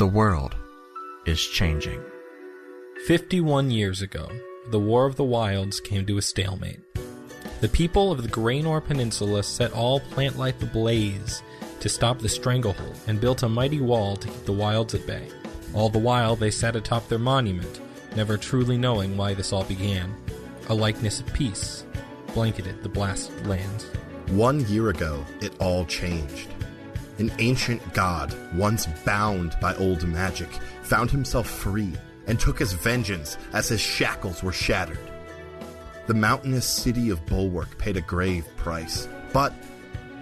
The world is changing. 51 years ago, the War of the Wilds came to a stalemate. The people of the Graynor Peninsula set all plant life ablaze to stop the stranglehold and built a mighty wall to keep the wilds at bay. All the while, they sat atop their monument, never truly knowing why this all began. A likeness of peace blanketed the blasted lands. 1 year ago, it all changed. An ancient god, once bound by old magic, found himself free and took his vengeance as his shackles were shattered. The mountainous city of Bulwark paid a grave price, but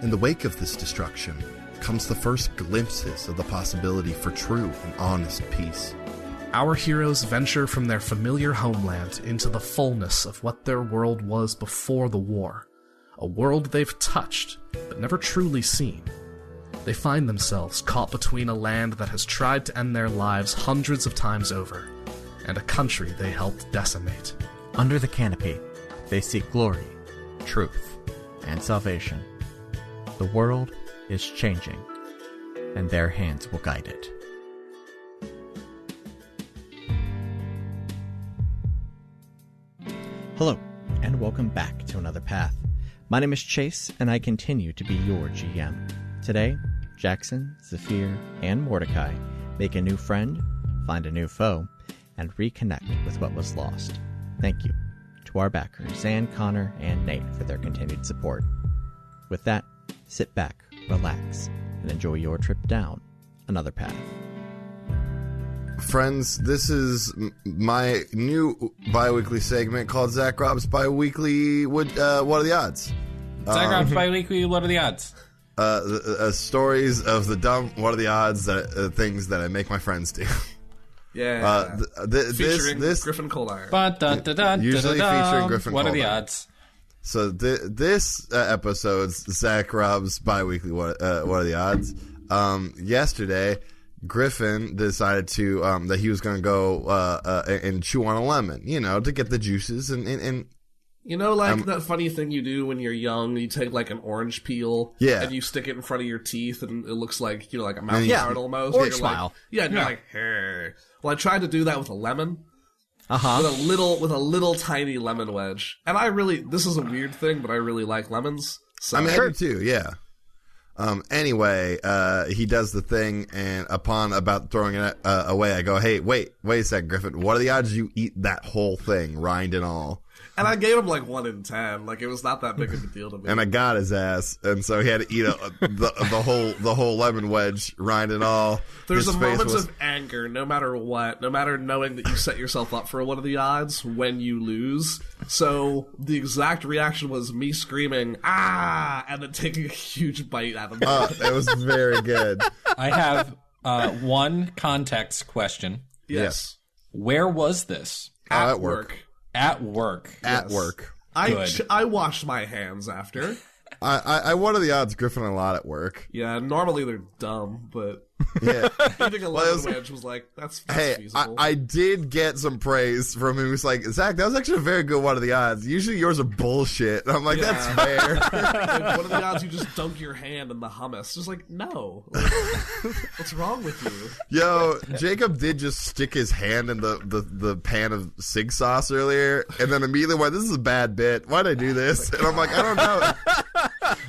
in the wake of this destruction comes the first glimpses of the possibility for true and honest peace. Our heroes venture from their familiar homeland into the fullness of what their world was before the war, a world they've touched but never truly seen. They find themselves caught between a land that has tried to end their lives hundreds of times over, and a country they helped decimate. Under the canopy, they seek glory, truth, and salvation. The world is changing, and their hands will guide it. Hello, and welcome back to Another Path. My name is Chase, and I continue to be your GM. Today, Jackson, Zafiir, and Mordecai make a new friend, find a new foe, and reconnect with what was lost. Thank you to our backers, Zan, Connor, and Nate, for their continued support. With that, sit back, relax, and enjoy your trip down another path. Friends, this is my new bi-weekly segment called Zach Rob's Bi-Weekly What Are the Odds? Zach Rob's Bi-Weekly What Are the Odds? Stories of the dumb What Are the Odds, that things that I make my friends do. Yeah. Featuring this Griffin Cold Iron. Usually featuring Griffin What Cold are the Iron. odds? So this episode's Zach Rob's Bi-Weekly What Are the Odds? Yesterday, Griffin decided to that he was going to go and chew on a lemon, to get the juices and You know, like that funny thing you do when you're young, you take like an orange peel, and you stick it in front of your teeth, and it looks like, like a mouth guard almost. Orange smile. And you're like, hey. Well, I tried to do that with a lemon. Uh-huh. With a little tiny lemon wedge. And this is a weird thing, but I really like lemons. So. I mean, I do too, yeah. Anyway, he does the thing, and upon about throwing it away, I go, hey, wait a sec, Griffin, what are the odds you eat that whole thing, rind and all? And I gave him like 1 in 10. Like, it was not that big of a deal to me. And I got his ass, and so he had to eat the whole lemon wedge, rind and all. There's a moment of anger, no matter what, no matter knowing that you set yourself up for one of the odds when you lose. So the exact reaction was me screaming, "Ah!" and then taking a huge bite out of it. Oh, it was very good. I have one context question. Yes. Where was this? At work. At work. At work. I washed my hands after. I what are the odds Griffin a lot at work? Yeah, normally they're dumb, but yeah. eating a lemon wedge was like, that's feasible. I did get some praise from him. He was like, Zach, that was actually a very good what are the odds. Usually yours are bullshit. And I'm like, that's fair. Like, what are the odds you just dunk your hand in the hummus? Just like, no. Like, what's wrong with you? Yo, Jacob did just stick his hand in the pan of sig sauce earlier, and then immediately went, this is a bad bit. Why'd I do this? And I'm like, I don't know.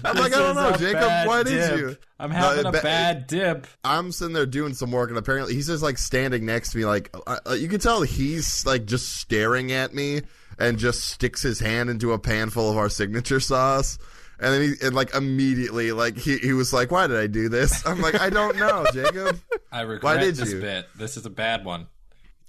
I'm like, I don't know, Jacob. Why did you? I'm having a bad dip. I'm sitting there doing some work, and apparently he's just like standing next to me, like you can tell he's like just staring at me, and just sticks his hand into a pan full of our signature sauce, and then immediately he was like, why did I do this? I'm like, I don't know, Jacob. I regret this bit. This is a bad one.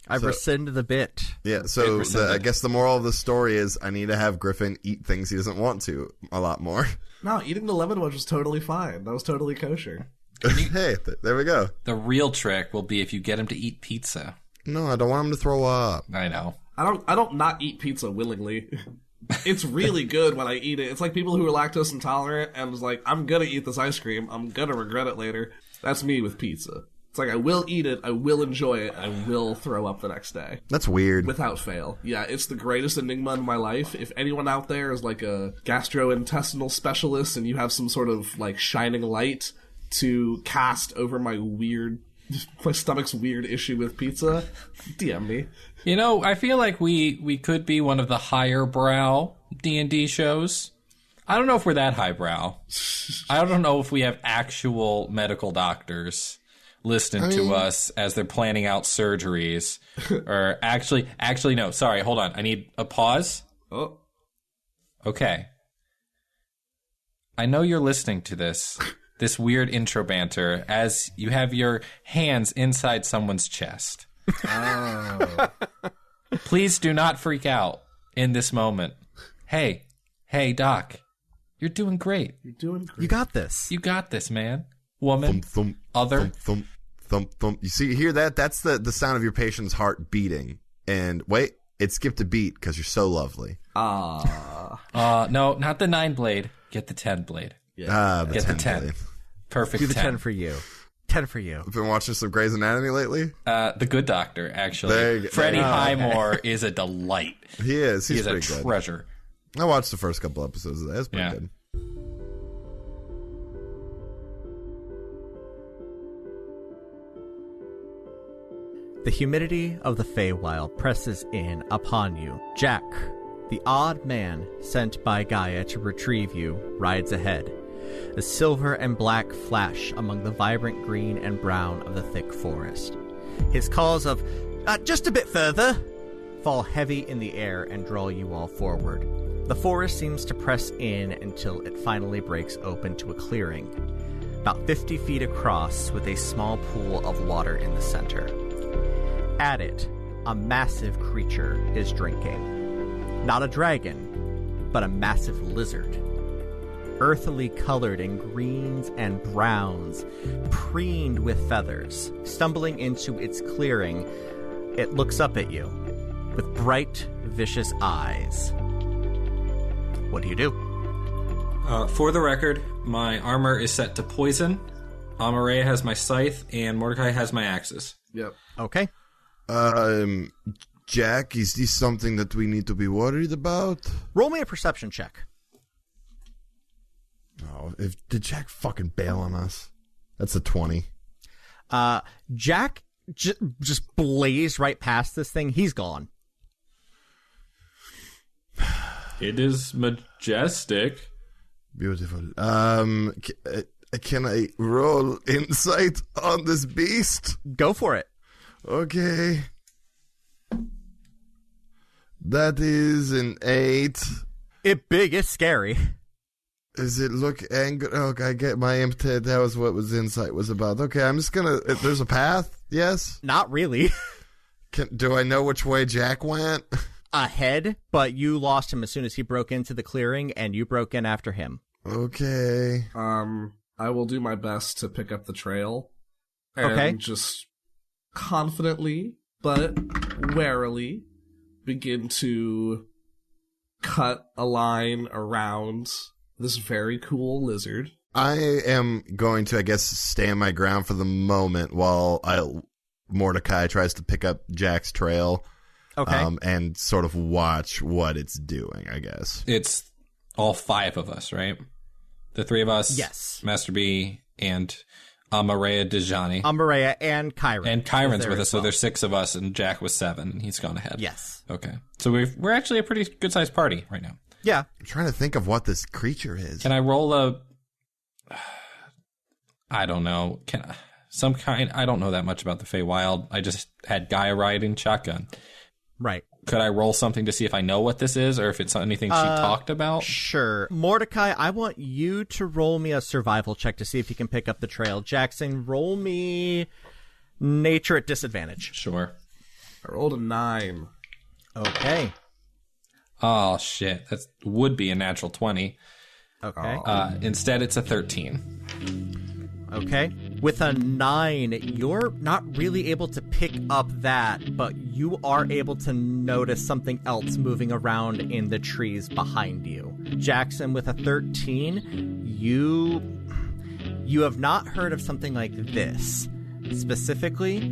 I rescind the bit. Yeah, so I guess the moral of the story is I need to have Griffin eat things he doesn't want to a lot more. No, eating the lemon wedge was totally fine. That was totally kosher. Hey, there we go. The real trick will be if you get him to eat pizza. No, I don't want him to throw up. I know. I don't not eat pizza willingly. It's really good when I eat it. It's like people who are lactose intolerant and was like, I'm gonna eat this ice cream. I'm gonna regret it later. That's me with pizza. It's like, I will eat it, I will enjoy it, I will throw up the next day. That's weird. Without fail. Yeah, it's the greatest enigma in my life. If anyone out there is like a gastrointestinal specialist and you have some sort of like shining light to cast over my weird My stomach's weird issue with pizza. DM me. You know, I feel like we could be one of the higher brow D&D shows. I don't know if we're that highbrow. I don't know if we have actual medical doctors listening to us as they're planning out surgeries. Or actually, no, sorry, hold on. I need a pause. Oh. Okay. I know you're listening to this weird intro banter as you have your hands inside someone's chest. Oh. Please do not freak out in this moment. Hey, Doc. You're doing great. You're doing great. You got this. You got this, man. Woman. Thump, thump, Other. Thump, thump, thump, thump. You see, hear that? That's the sound of your patient's heart beating. And wait, it skipped a beat because you're so lovely. Ah. No, not the 9-blade. Get the 10-blade. Yeah. Get the 10. Perfect. Do the 10. 10 for you. 10 for you. I've been watching some Grey's Anatomy lately. The Good Doctor, actually. There you Freddie go. Highmore is a delight. He is. He's He is a pretty good. treasure. I watched the first couple episodes of that. It's pretty good. The humidity of the Feywild presses in upon you. Jack, the odd man sent by Gaia to retrieve you, rides ahead. A silver and black flash among the vibrant green and brown of the thick forest. His calls of, just a bit further, fall heavy in the air and draw you all forward. The forest seems to press in until it finally breaks open to a clearing, about 50 feet across with a small pool of water in the center. At it, a massive creature is drinking. Not a dragon, but a massive lizard. Earthily colored in greens and browns, preened with feathers. Stumbling into its clearing, it looks up at you with bright, vicious eyes. What do you do? For the record, my armor is set to poison. Amareya has my scythe, and Mordecai has my axes. Yep. Okay. Jack, is this something that we need to be worried about? Roll me a perception check. Oh, did Jack fucking bail on us? That's a 20. Jack just blazed right past this thing. He's gone. It is majestic. Beautiful. Can I roll insight on this beast? Go for it. Okay. That is an 8. It big, it's scary. Does it look angry? Oh, I get my imp. That was what insight was about. Okay, I'm just gonna. There's a path. Yes. Not really. Do I know which way Jack went? Ahead, but you lost him as soon as he broke into the clearing, and you broke in after him. Okay. I will do my best to pick up the trail. And Okay. just confidently, but warily, begin to cut a line around this very cool lizard. I am going to, I guess, stand my ground for the moment while Mordecai tries to pick up Jack's trail. Okay. And sort of watch what it's doing, I guess. It's all 5 of us, right? The 3 of us. Yes. Master B and Amareya Dejani. Amareya and Kyron. And Kyron's with us, so well. there's 6 of us, and Jack was 7, and he's gone ahead. Yes. Okay. So we're actually a pretty good-sized party right now. Yeah. I'm trying to think of what this creature is. Can I roll a... I don't know. Some kind... I don't know that much about the Feywild. I just had Gaia riding shotgun. Right. Could I roll something to see if I know what this is, or if it's anything she talked about? Sure. Mordecai, I want you to roll me a survival check to see if you can pick up the trail. Jackson, roll me nature at disadvantage. Sure. I rolled a 9. Okay. Oh, shit. That would be a natural 20. Okay. Instead, it's a 13. Okay. With a 9, you're not really able to pick up that, but you are able to notice something else moving around in the trees behind you. Jackson, with a 13, you have not heard of something like this specifically,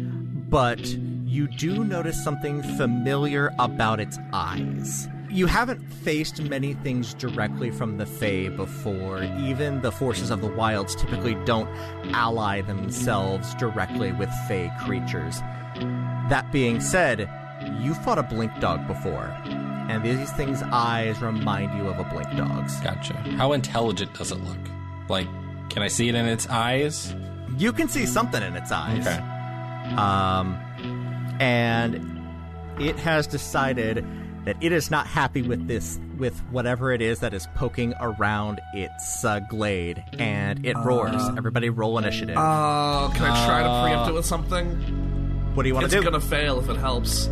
but you do notice something familiar about its eyes. You haven't faced many things directly from the Fae before. Even the forces of the wilds typically don't ally themselves directly with Fae creatures. That being said, you fought a blink dog before, and these things' eyes remind you of a blink dog's. Gotcha. How intelligent does it look? Like, can I see it in its eyes? You can see something in its eyes. Okay. And it has decided that it is not happy with this, with whatever it is that is poking around its glade, and it roars. Everybody roll initiative. Can I try to preempt it with something? What do you want to do? It's gonna fail if it helps.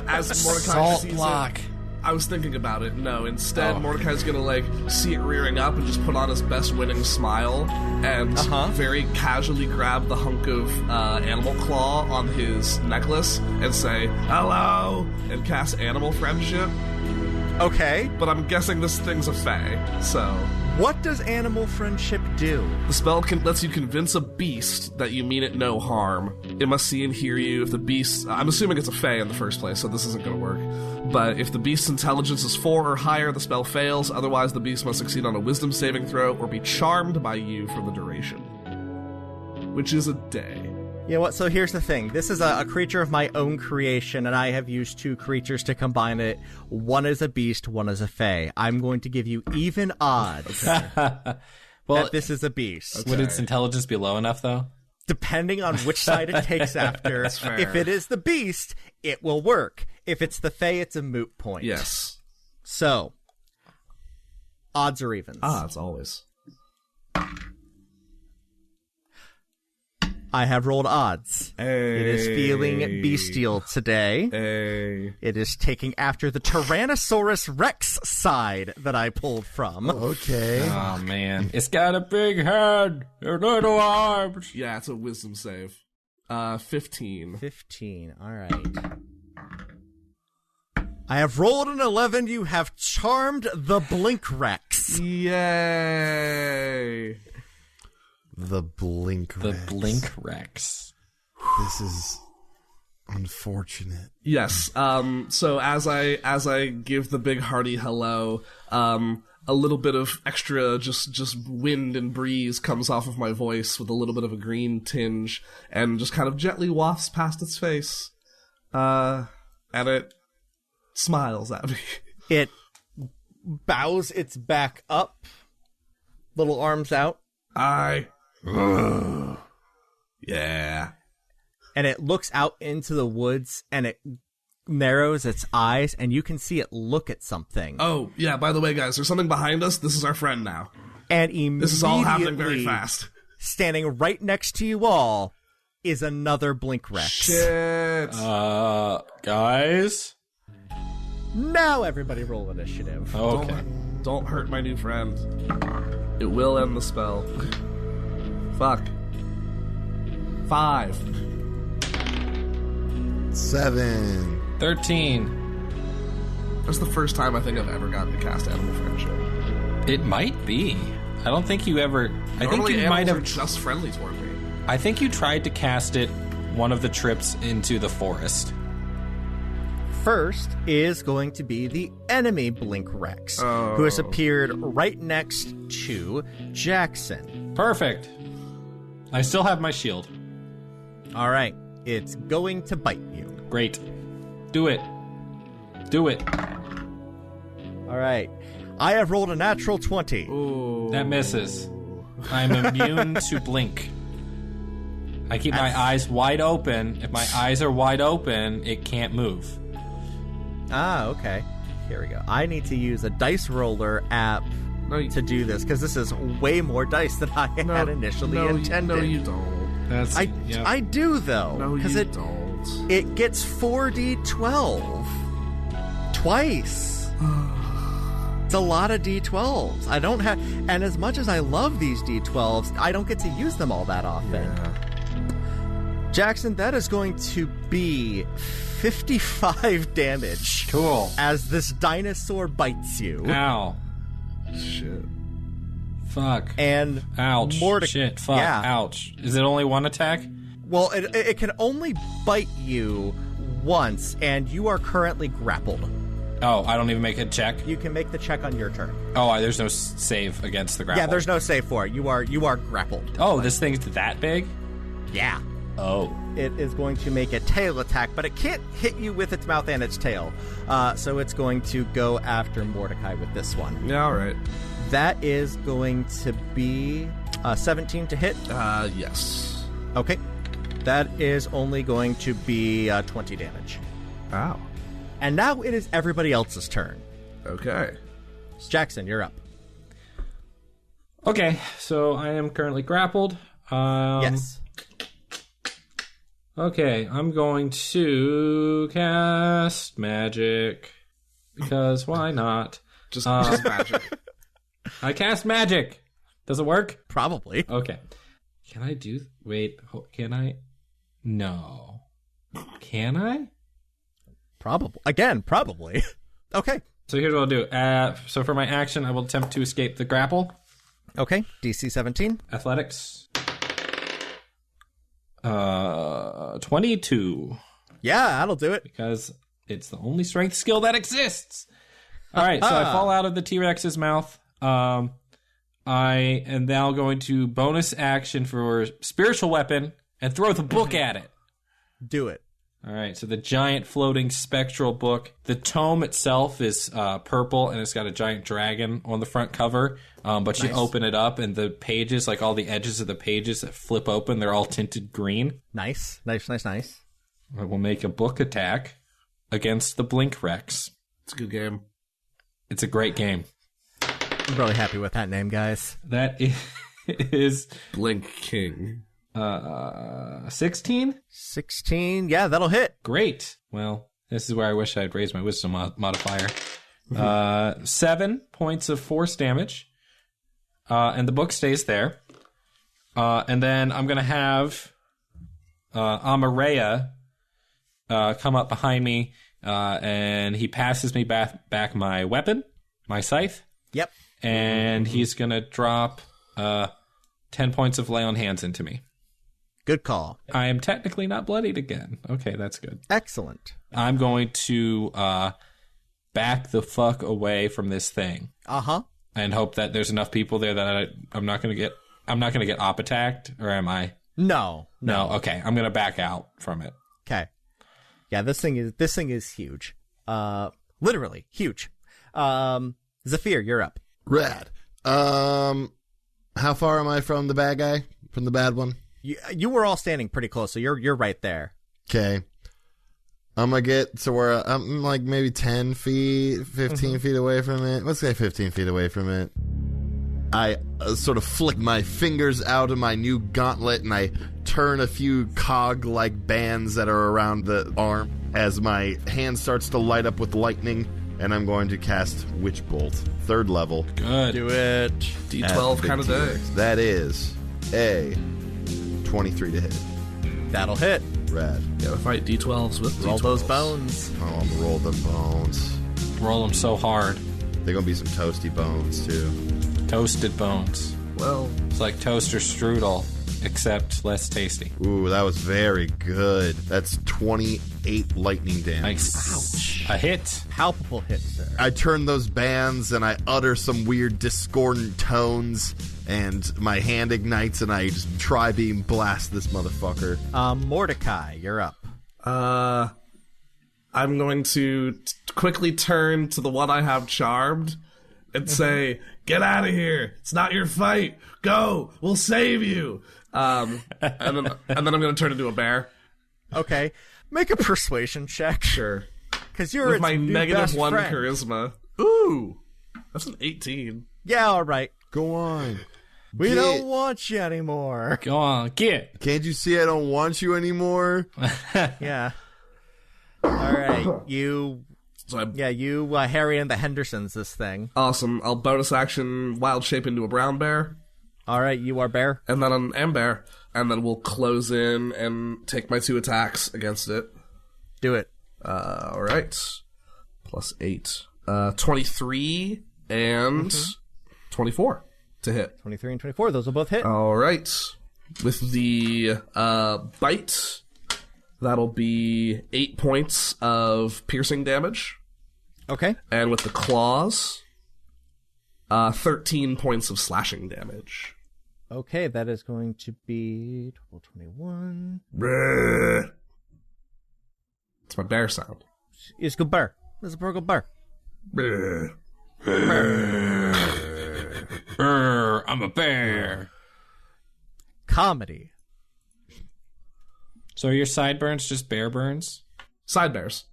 As Mordecai Salt sees block. it, I was thinking about it. No, instead Mordecai's gonna see it rearing up and just put on his best winning smile and very casually grab the hunk of animal claw on his necklace and say hello and cast animal friendship. Okay. But I'm guessing this thing's a fae, so. What does animal friendship do? The spell lets you convince a beast that you mean it no harm. It must see and hear you. If the beast... I'm assuming it's a fae in the first place, so this isn't going to work. But if the beast's intelligence is 4 or higher, the spell fails. Otherwise, the beast must succeed on a wisdom saving throw or be charmed by you for the duration. Which is a day. You know what? So here's the thing. This is a creature of my own creation, and I have used 2 creatures to combine it. One is a beast, one is a fae. I'm going to give you even odds that this is a beast. Okay. Would its intelligence be low enough, though? Depending on which side it takes after. If it is the beast, it will work. If it's the fae, it's a moot point. Yes. So, odds or evens? Odds, always. I have rolled odds. Hey. It is feeling bestial today. Hey. It is taking after the Tyrannosaurus Rex side that I pulled from. Okay. Oh, man. It's got a big head and little arms. Yeah, it's a wisdom save. 15. 15, alright. I have rolled an 11. You have charmed the Blink Rex. Yay! The Blink Rex. The Blink Rex. This is unfortunate. Yes. So as I give the big hearty hello, a little bit of extra just wind and breeze comes off of my voice with a little bit of a green tinge and just kind of gently wafts past its face. And it smiles at me. It bows its back up, little arms out. Yeah. And it looks out into the woods, and it narrows its eyes, and you can see it look at something. Oh, yeah, by the way, guys, there's something behind us. This is our friend now. And immediately, this is all happening very fast. Standing right next to you all is another Blink Rex. Shit. Guys? Now everybody roll initiative. Okay. Don't hurt my new friend. It will end the spell. Fuck. 5. 7. 13. That's the first time I think I've ever gotten to cast Animal Friendship. It might be. I don't think you ever... I think Normally you might have... are just friendly toward me. I think you tried to cast it one of the trips into the forest. First is going to be the enemy Blink Rex, who has appeared right next to Jackson. Perfect. I still have my shield. All right, it's going to bite you. Great. Do it. Do it. All right, I have rolled a natural 20. Ooh. That misses. I'm immune to blink. I keep my eyes wide open. If my eyes are wide open, it can't move. Ah, okay. Here we go. I need to use a dice roller app to do this, because this is way more dice than I had initially intended. No, you don't. I do, though. No, because you don't. It gets 4d12. Twice. It's a lot of d12s. I don't have... And as much as I love these d12s, I don't get to use them all that often. Yeah. Jackson, that is going to be 55 damage. Cool. As this dinosaur bites you. Ow. Shit. Fuck. And ouch. Shit. Fuck. Yeah. Ouch. Is it only one attack? Well, it can only bite you once, and you are currently grappled. Oh, I don't even make a check? You can make the check on your turn. Oh, there's no save against the grapple? Yeah, there's no save for it. You are grappled. Oh, this thing's that big? Yeah. Oh. It is going to make a tail attack, but it can't hit you with its mouth and its tail. So it's going to go after Mordecai with this one. Yeah, all right. That is going to be 17 to hit. Yes. Okay. That is only going to be 20 damage. Ow. And now it is everybody else's turn. Okay. Jackson, you're up. Okay, so I am currently grappled. Yes. Okay, I'm going to cast magic. Because why not? Just magic. I cast magic. Does it work? Probably. Okay. Can I do... Wait, can I? No. Can I? Probably. Again, probably. Okay. So here's what I'll do. So for my action, I will attempt to escape the grapple. Okay. DC 17. Athletics. 22. Yeah, that'll do it. Because it's the only strength skill that exists. All right, so I fall out of the T-Rex's mouth. I am now going to bonus action for spiritual weapon and throw the book at it. Do it. All right, so the giant floating spectral book. The tome itself is purple, and it's got a giant dragon on the front cover. But you open it up, and the pages, like all the edges of the pages that flip open, they're all tinted green. Nice. I will make a book attack against the Blink Rex. It's a good game. It's a great game. I'm really happy with that name, guys. That is Blink King. 16? 16. Yeah, that'll hit. Great. Well, this is where I wish I'd raised my wisdom modifier. 7 points of force damage. And the book stays there. And then I'm going to have Amareya come up behind me, and he passes me back my weapon, my scythe. Yep. And he's going to drop 10 points of lay on hands into me. Good call. I am technically not bloodied again. Okay, that's good. Excellent. I'm going to back the fuck away from this thing. Uh-huh. And hope that there's enough people there that I'm not going to get op attacked, or am I? No. Okay, I'm going to back out from it. Okay. Yeah, this thing is huge. Literally huge. Zafiir, you're up. Rad. How far am I from the bad guy? From the bad one? You were all standing pretty close, so you're right there. Okay. I'm gonna get to where I'm like maybe 10 feet, 15 feet away from it. Let's say 15 feet away from it. I sort of flick my fingers out of my new gauntlet, and I turn a few cog-like bands that are around the arm as my hand starts to light up with lightning, and I'm going to cast Witch Bolt, 3rd level. Good. Do it. D12 kind of day. That is a 23 to hit. That'll hit. Rad. Gotta fight D12s with D12s. Roll those bones. Oh, I'm gonna roll the bones. Roll them so hard. They're gonna be some toasty bones, too. Toasted bones. Well, It's like toaster strudel, except less tasty. Ooh, that was very good. That's 28 lightning damage. Nice. A hit. Palpable hit, sir. I turn those bands and I utter some weird discordant tones, and my hand ignites and I just tri-beam blast this motherfucker. Mordecai, you're up. I'm going to quickly turn to the one I have charmed and say, "Get out of here! It's not your fight. Go! We'll save you." And then I'm going to turn into a bear. Okay. Make a persuasion check. Sure. Because you're With its my new negative best 1 friend. charisma. Ooh, that's an 18. Yeah, all right. Go on. We don't want you anymore. Go on, get. Can't you see I don't want you anymore? Yeah. All right. You, Harry and the Hendersons, this thing. Awesome. I'll bonus action wild shape into a brown bear. All right, you are bear. And then an M bear. And then we'll close in and take my 2 attacks against it. Do it. All right. Plus 8. 23 and 24 to hit. 23 and 24, those will both hit. All right. With the bite, That'll be 8 points of piercing damage. Okay. And with the claws, 13 points of slashing damage. Okay, that is going to be 21. It's my bear sound. It's a bear. It's a burgle bear. I'm a bear. Comedy. So are your sideburns just bear burns? Side bears.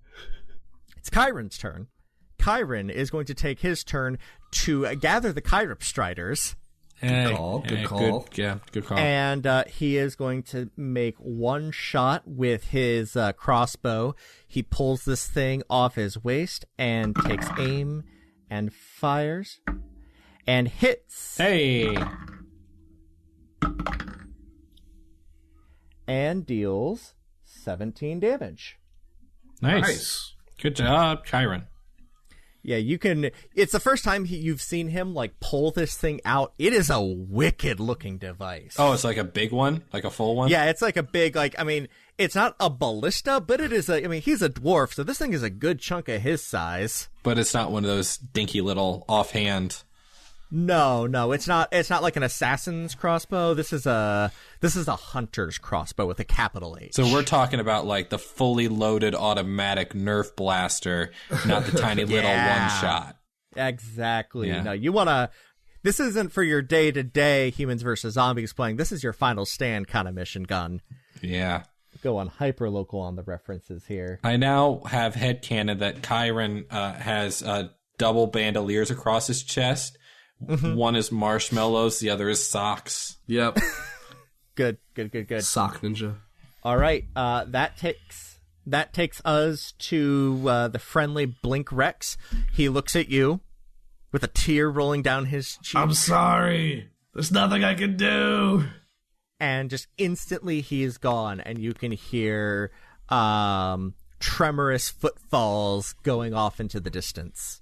It's Chiron's turn. Chiron is going to take his turn to gather the Chirop Striders. Hey, Good call. Good call. And he is going to make one shot with his crossbow. He pulls this thing off his waist and takes aim and fires and hits. Hey! And deals 17 damage. Nice. Good job, Chiron. Yeah, you can... It's the first time you've seen him, like, pull this thing out. It is a wicked-looking device. Oh, it's like a big one? Like a full one? Yeah, it's like a big, like, I mean, it's not a ballista, but it is a... I mean, he's a dwarf, so this thing is a good chunk of his size. But it's not one of those dinky little offhand... No, it's not like an assassin's crossbow. This is a hunter's crossbow with a capital H. So we're talking about like the fully loaded automatic Nerf blaster, not the tiny little one-shot. Exactly. Yeah. No, you want to... This isn't for your day-to-day humans versus zombies playing. This is your final stand kind of mission gun. Yeah. Go on hyper-local on the references here. I now have headcanon that Chiron has double bandoliers across his chest. Mm-hmm. One is marshmallows, the other is socks. Yep. Good. Sock ninja. All right. That takes us to the friendly Blink Rex. He looks at you with a tear rolling down his cheek. I'm sorry. There's nothing I can do. And just instantly he is gone, and you can hear tremorous footfalls going off into the distance.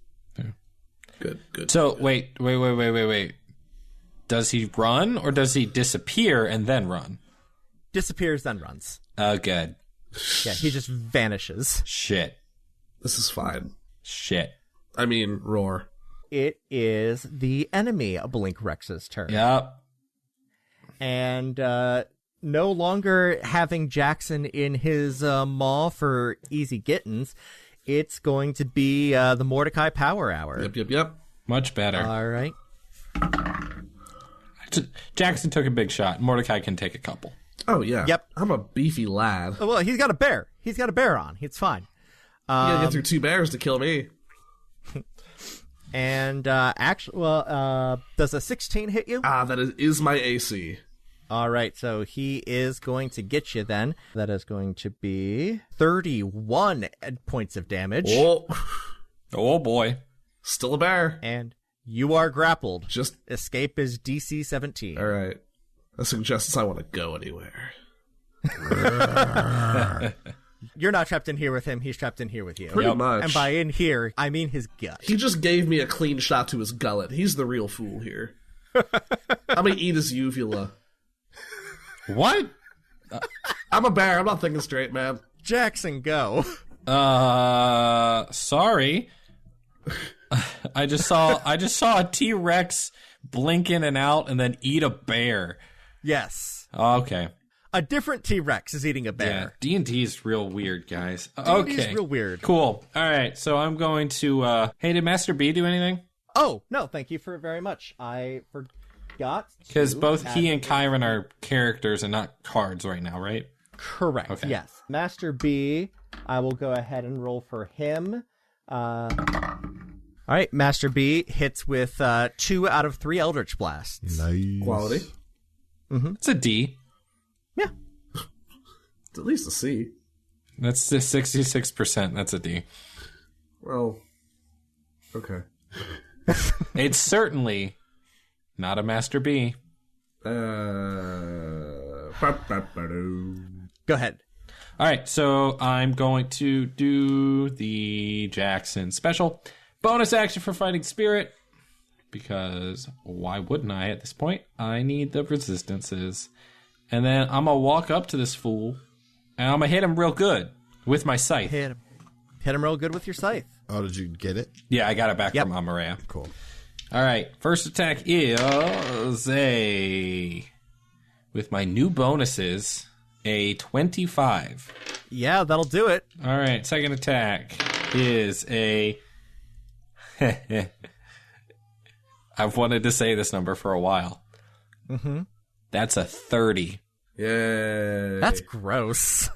Good. So, wait. Does he run, or does he disappear and then run? Disappears, then runs. Oh, good. Yeah, he just vanishes. Shit. This is fine. Shit. I mean, roar. It is the enemy Blink Rex's turn. Yep. And no longer having Jackson in his maw for easy gettins, it's going to be the Mordecai Power Hour. Yep. Much better. All right. Jackson took a big shot. Mordecai can take a couple. Oh, yeah. Yep. I'm a beefy lad. Oh, well, he's got a bear. He's got a bear on. It's fine. You gotta get through 2 bears to kill me. And does a 16 hit you? That is my AC. All right, so he is going to get you then. That is going to be 31 points of damage. Oh, boy. Still a bear. And you are grappled. Just escape is DC 17. All right. That suggests I want to go anywhere. You're not trapped in here with him. He's trapped in here with you. Pretty much. And by in here, I mean his gut. He just gave me a clean shot to his gullet. He's the real fool here. I'm going to eat his uvula. What? I'm a bear. I'm not thinking straight, man. Jackson, go. Sorry. I just saw a T-Rex blink in and out and then eat a bear. Yes. Okay. A different T-Rex is eating a bear. Yeah, D&D is real weird, guys. D&D is real weird. Cool. All right, so I'm going to... hey, did Master B do anything? Oh, no, thank you for very much. I forgot. Because both he and Chiron are characters and not cards right now, right? Correct, okay. Yes. Master B, I will go ahead and roll for him. All right, Master B hits with 2 out of 3 Eldritch Blasts. Nice. Quality. Mm-hmm. It's a D. Yeah. It's at least a C. That's the 66%. That's a D. Well, okay. It's certainly not a Master B. Go ahead. All right, so I'm going to do the Jackson special. Bonus action for Fighting Spirit. Because why wouldn't I at this point? I need the resistances. And then I'm going to walk up to this fool And I'm going to hit him real good with my scythe. Hit him real good with your scythe. Oh, did you get it? Yeah, I got it back from Amarea. Cool. All right, first attack is with my new bonuses, a 25. Yeah, that'll do it. All right, second attack is a... I've wanted to say this number for a while. Mm-hmm. That's a 30. Yay. That's gross.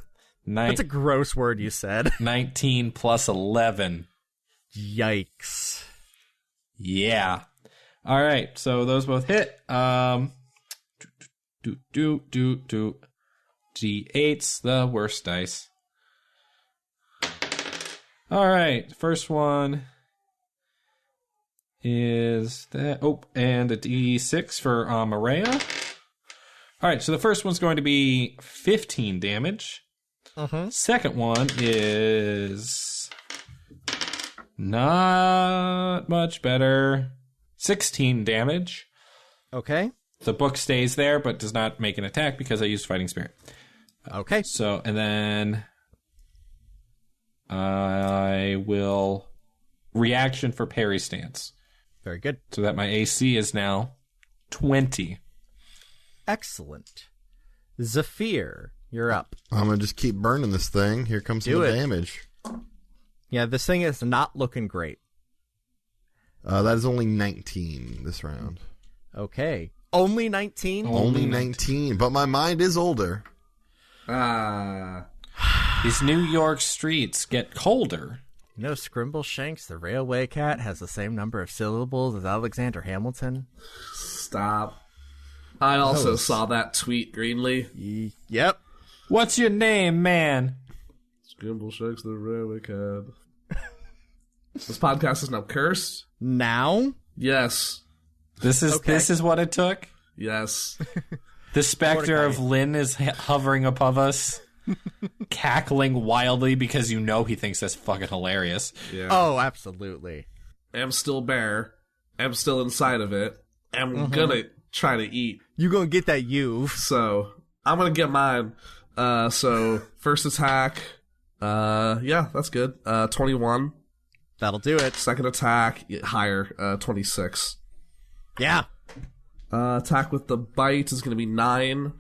That's a gross word you said. 19 plus 11. Yikes. Yeah. All right, so those both hit. D8's the worst dice. All right, first one is that. Oh, and a D6 for Maria. All right, so the first one's going to be 15 damage. Second one is not much better. 16 damage. Okay. The book stays there, but does not make an attack because I used Fighting Spirit. Okay. So, and then I will reaction for parry stance. Very good. So that my AC is now 20. Excellent. Zafiir, you're up. I'm going to just keep burning this thing. Here comes some damage. Yeah, this thing is not looking great. That is only 19 this round. Okay. Only 19? Only 19, but my mind is older. These New York streets get colder. You know, Scrimbleshanks, the railway cat, has the same number of syllables as Alexander Hamilton. Stop. I also saw that tweet, Greenlee. Yep. What's your name, man? Scrimbleshanks, the railway cat. This podcast is now cursed? Now? Yes. This is what it took? Yes. The specter of Lynn is hovering above us, cackling wildly because you know he thinks that's fucking hilarious. Yeah. Oh, absolutely. I'm still bare. I'm still inside of it. I'm gonna try to eat. You gonna get that So, I'm gonna get mine. So, first attack. Yeah, that's good. 21. That'll do it. Second attack, higher. 26. Yeah. Attack with the bite is going to be 9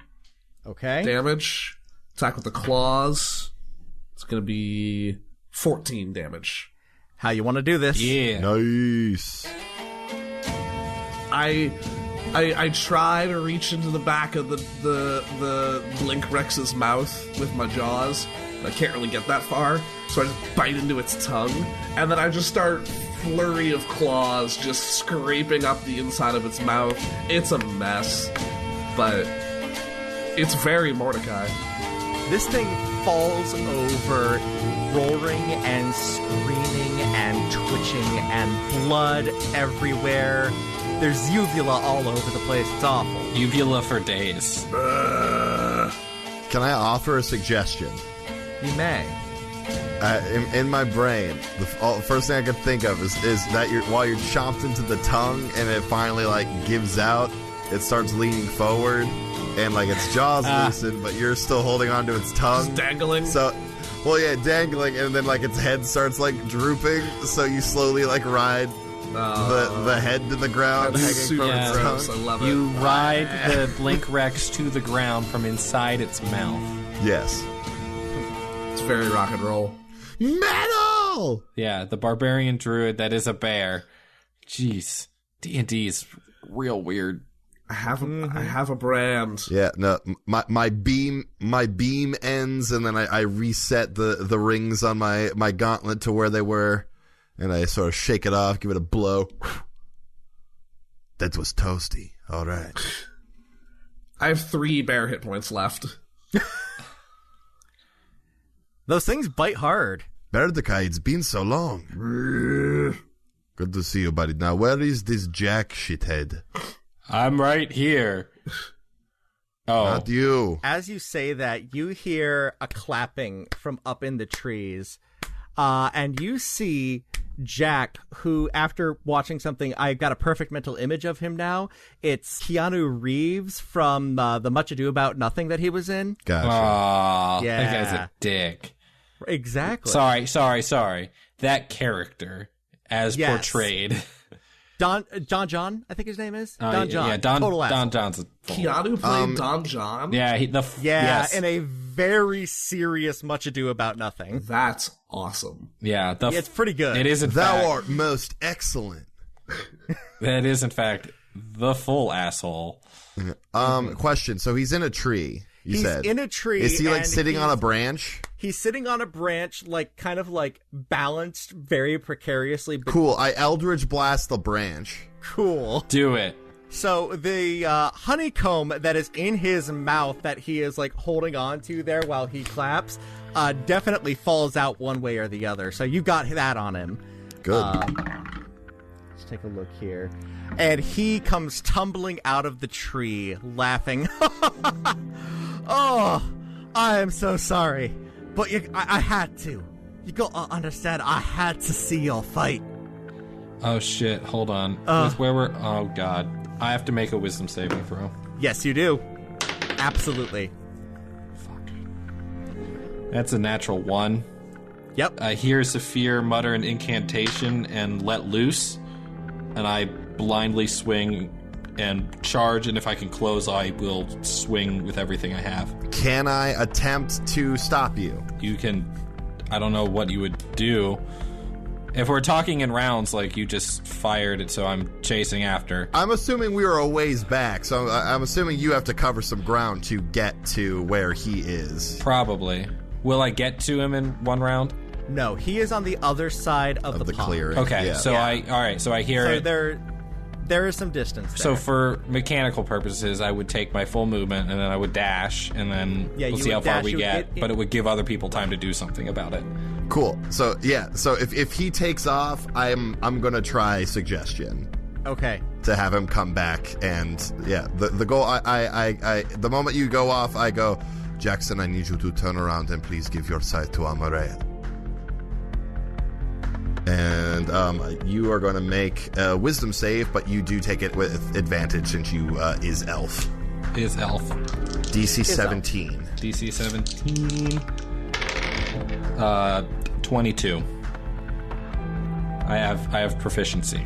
damage. Attack with the claws, it's going to be 14 damage. How you want to do this? Yeah. Nice. I try to reach into the back of the Blink Rex's mouth with my jaws. I can't really get that far, so I just bite into its tongue, and then I just start flurry of claws just scraping up the inside of its mouth. It's a mess, but it's very Mordecai. This thing falls over, roaring and screaming and twitching and blood everywhere. There's uvula all over the place. It's awful. Uvula for days. Can I offer a suggestion? You may. In my brain, the first thing I can think of is that while you're chomped into the tongue and it finally gives out, it starts leaning forward and its jaws loosen, but you're still holding onto its tongue, Just dangling. So, dangling, and then like its head starts like drooping, so you slowly like ride the head to the ground, hanging from its gross. tongue. I love it. You ride the Blink Rex to the ground from inside its mouth. Yes. It's very rock and roll. Metal! Yeah, the barbarian druid that is a bear. Jeez, D&D is real weird. I have a brand. Yeah, no, my beam ends, and then I reset the rings on my gauntlet to where they were, and I sort of shake it off, give it a blow. That was toasty. All right. I have 3 bear hit points left. Those things bite hard. Mordecai, it's been so long. Good to see you, buddy. Now, where is this Jack shithead? I'm right here. Oh. Not you. As you say that, you hear a clapping from up in the trees, and you see Jack, who, after watching something, I got a perfect mental image of him now. It's Keanu Reeves from the Much Ado About Nothing that he was in. Gotcha. Aw, Yeah. that guy's a dick. Exactly. Sorry. That character, as portrayed. Don John, I think his name is. Don John. Yeah, Total asshole. Don John's a fool. Keanu played Don John? Yeah, yes. in a very serious Much Ado About Nothing. That's awesome. Yeah, It's pretty good. It is, in Thou fact. art most excellent. That is, in fact, the full asshole. Question. So he's in a tree, He's said. in a tree. Is he, like, and sitting on a branch? He's sitting on a branch, like, kind of, like, balanced very precariously. But Cool. I Eldritch Blast the branch. cool. Do it. So the honeycomb that is in his mouth that he is, like, holding on to there while he claps definitely falls out one way or the other. So you got that on him. Good. Let's take a look here. And he comes tumbling out of the tree, laughing. Oh, I am so sorry. But I had to. You go understand, I had to see your fight. Oh, shit. Hold on. With where we're... Oh, God. I have to make a wisdom saving throw. Yes, you do. Absolutely. Fuck. That's a natural 1. Yep. I hear Zafiir mutter an incantation and let loose, and I blindly swing and charge, and if I can close, I will swing with everything I have. Can I attempt to stop you? You can... I don't know what you would do. If we're talking in rounds, like, you just fired it, so I'm chasing after. I'm assuming we were a ways back, so I'm assuming you have to cover some ground to get to where he is. Probably. Will I get to him in one round? No, he is on the other side of the pond. clearing. Okay, Yeah. so I hear So it. there is some distance there. So for mechanical purposes, I would take my full movement, and then I would dash, and then Yeah, we'll you see how would far dash, we you- get. it- But it would give other people time to do something about it. Cool. So yeah. So if he takes off, I'm gonna try suggestion Okay. to have him come back, and yeah, the goal. I the moment you go off, I go, Jackson. I need you to turn around and please give your side to Amareya. And you are going to make a wisdom save, but you do take it with advantage since you is elf. Is elf. DC 17. DC 17. 22. I have proficiency.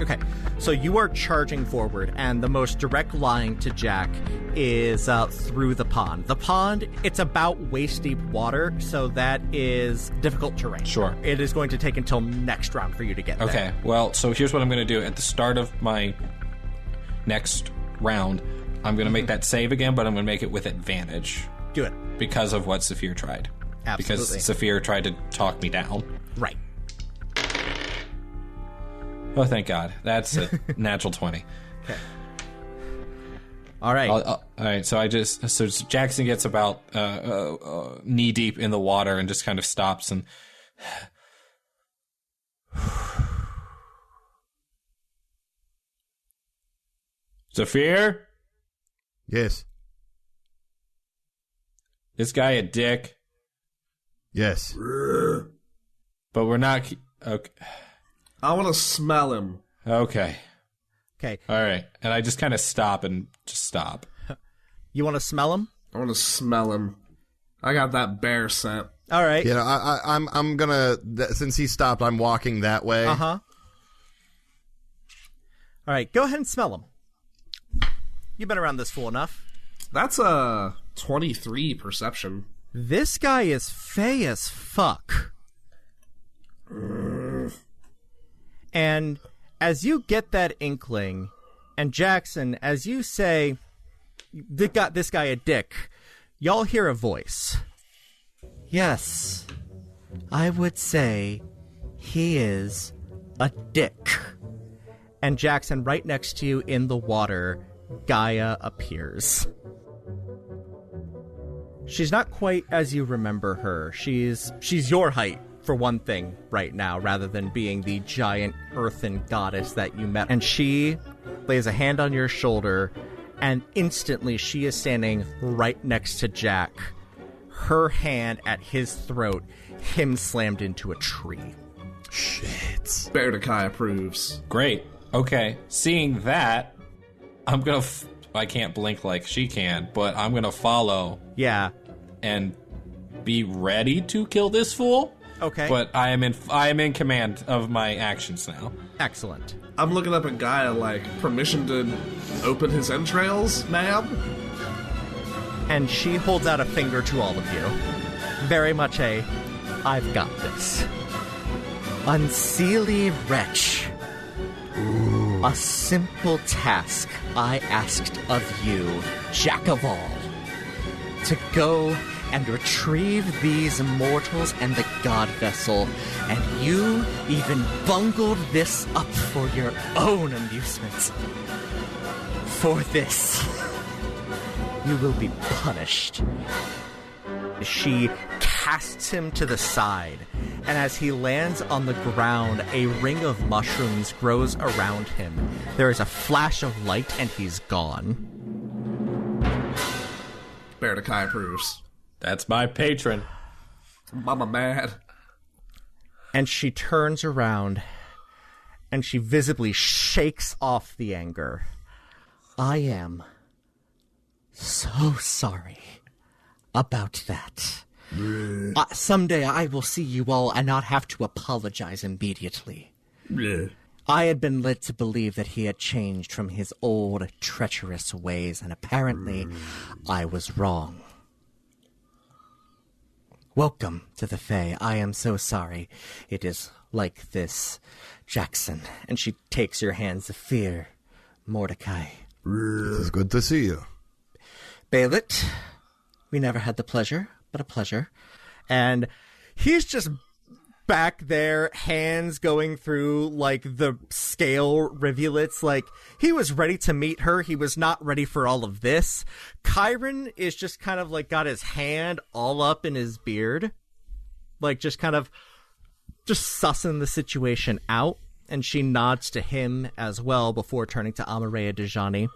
Okay. So you are charging forward, and the most direct line to Jack is through the pond. The pond, it's about waist-deep water, so that is difficult terrain. Sure. It is going to take until next round for you to get there. Okay, well, so here's what I'm going to do. At the start of my next round, I'm going to make that save again, but I'm going to make it with advantage. Do it. Because of what Zafiir tried. Absolutely. Because Zafiir tried to talk me down. Right. Oh, thank God. That's a natural 20. Okay. All right. All right, so Jackson gets about knee deep in the water and just kind of stops and... Zafiir? Yes. This guy a dick, Yes. but we're not... Okay. I want to smell him. Okay. Okay. All right. And I just kind of stop and just stop. You want to smell him? I want to smell him. I got that bear scent. All right. You know, I'm gonna since he stopped, I'm walking that way. Uh-huh. All right. Go ahead and smell him. You've been around this fool enough. That's a 23 perception. This guy is fey as fuck. And as you get that inkling, and Jackson, as you say, they got this guy a dick, y'all hear a voice. Yes, I would say he is a dick. And Jackson, right next to you in the water, Gaia appears. She's not quite as you remember her. She's your height, for one thing, right now, rather than being the giant earthen goddess that you met. And she lays a hand on your shoulder, and instantly she is standing right next to Jack, her hand at his throat, him slammed into a tree. Shit. Mordecai approves. Great. Okay. Seeing that, I'm gonna... I can't blink like she can, but I'm gonna follow. Yeah. And be ready to kill this fool. Okay. But I am in command of my actions now. Excellent. I'm looking up at Gaia like, permission to open his entrails, ma'am? And she holds out a finger to all of you. Very much I've got this. Unseelie wretch. Ooh. A simple task I asked of you, Jack of all, to go and retrieve these mortals and the god vessel, and you even bungled this up for your own amusement. For this, you will be punished. She casts him to the side, and as he lands on the ground, a ring of mushrooms grows around him. There is a flash of light, and he's gone. Mordecai approves. That's my patron. Mama mad. And she turns around, and she visibly shakes off the anger. I am so sorry about that. Someday I will see you all and not have to apologize immediately. I had been led to believe that he had changed from his old treacherous ways, and apparently I was wrong. Welcome to the Fae. I am so sorry. It is like this, Jackson. And she takes your hand, Zafiir, Mordecai. It is good to see you. Baelit, we never had the pleasure, but a pleasure. And he's just back there, hands going through, like, the scale rivulets. Like, he was ready to meet her. He was not ready for all of this. Chiron is just kind of, like, got his hand all up in his beard. Like, just kind of just sussing the situation out. And she nods to him as well before turning to Amareya Dejani.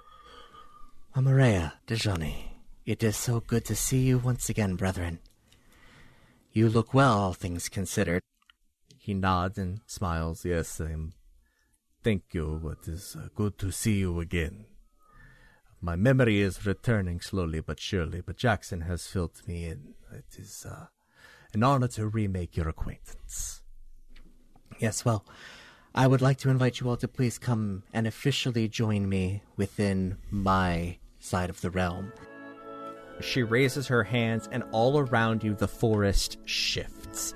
Amareya Dejani, it is so good to see you once again, brethren. You look well, all things considered. He nods and smiles. Yes, thank you, but it's good to see you again. My memory is returning slowly but surely, but Jackson has filled me in. It is an honor to remake your acquaintance. Yes, well, I would like to invite you all to please come and officially join me within my side of the realm. She raises her hands, and all around you the forest shifts.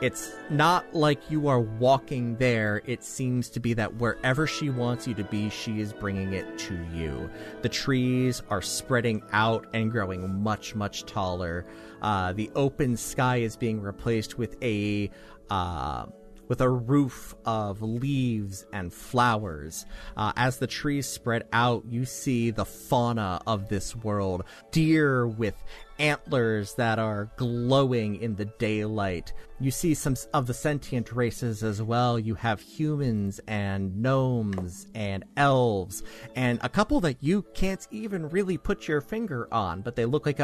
It's not like you are walking there. It seems to be that wherever she wants you to be, she is bringing it to you. The trees are spreading out and growing much, much taller. The open sky is being replaced with a roof of leaves and flowers. As the trees spread out, you see the fauna of this world. Deer with antlers that are glowing in the daylight. You see some of the sentient races as well. You have humans and gnomes and elves and a couple that you can't even really put your finger on, but they look like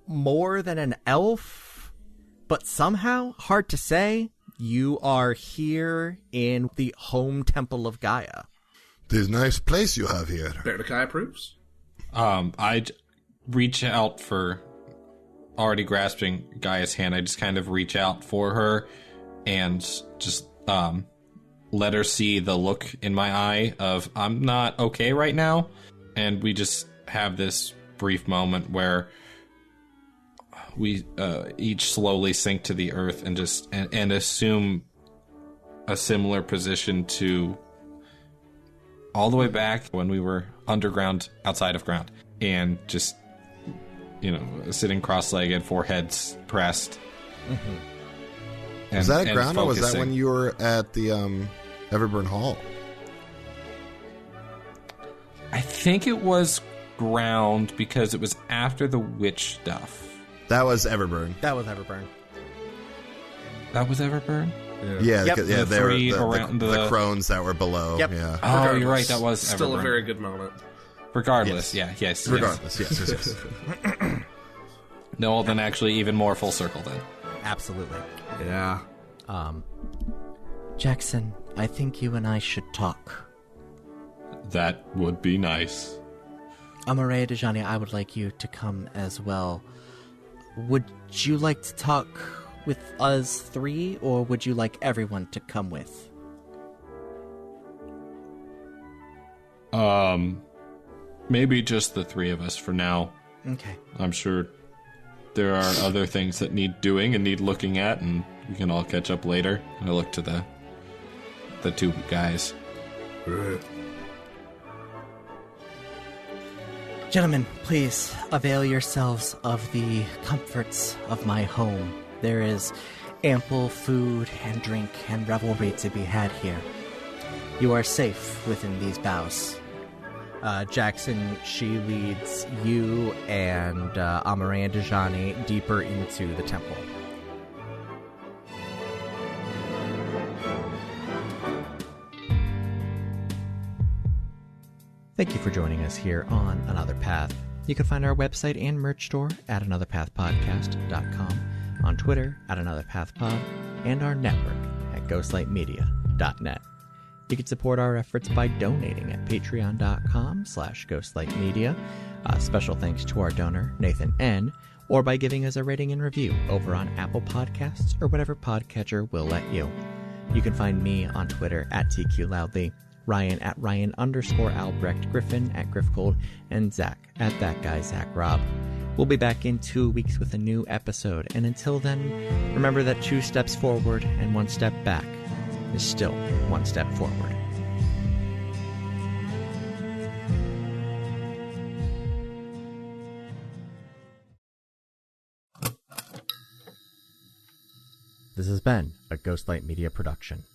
more than an elf, but somehow hard to say. You are here in the home temple of Gaia. This nice place you have here. Mordecai approves. I'd reach out for, already grasping Gaia's hand, I just kind of reach out for her and just let her see the look in my eye of, I'm not okay right now. And we just have this brief moment where we each slowly sink to the earth and just and assume a similar position to all the way back when we were underground, outside of ground, and just sitting cross-legged, foreheads pressed. Mm-hmm. Was that at ground, or was that when you were at the Everburn Hall? I think it was ground because it was after the witch stuff. That was Everburn. That was Everburn. That was Everburn? Yeah, yep. Yeah, the three around the crones that were below. Yep. Yeah. Oh, regardless, you're right, that was Everburn. Still a very good moment. Regardless, yes. Regardless, yes. No, then actually even more full circle then. Absolutely. Yeah. Jackson, I think you and I should talk. That would be nice. Amareya Dejani, I would like you to come as well. Would you like to talk with us three, or would you like everyone to come with? Maybe just the three of us for now. Okay. I'm sure there are other things that need doing and need looking at, and we can all catch up later. And I look to the two guys. Gentlemen, please avail yourselves of the comforts of my home. There is ample food and drink and revelry to be had here. You are safe within these boughs. Jackson, she leads you and Amareya Dejani deeper into the temple. Thank you for joining us here on Another Path. You can find our website and merch store at anotherpathpodcast.com, on Twitter at anotherpathpod, and our network at ghostlightmedia.net. You can support our efforts by donating at patreon.com/ghostlightmedia. Special thanks to our donor, Nathan N., or by giving us a rating and review over on Apple Podcasts or whatever podcatcher will let you. You can find me on Twitter at TQLoudly, Ryan at Ryan_Albrecht, Griffin at Griffcold, and Zach at ThatGuyZachRob. We'll be back in 2 weeks with a new episode, and until then, remember that 2 steps forward and 1 step back is still 1 step forward. This has been a Ghostlight Media production.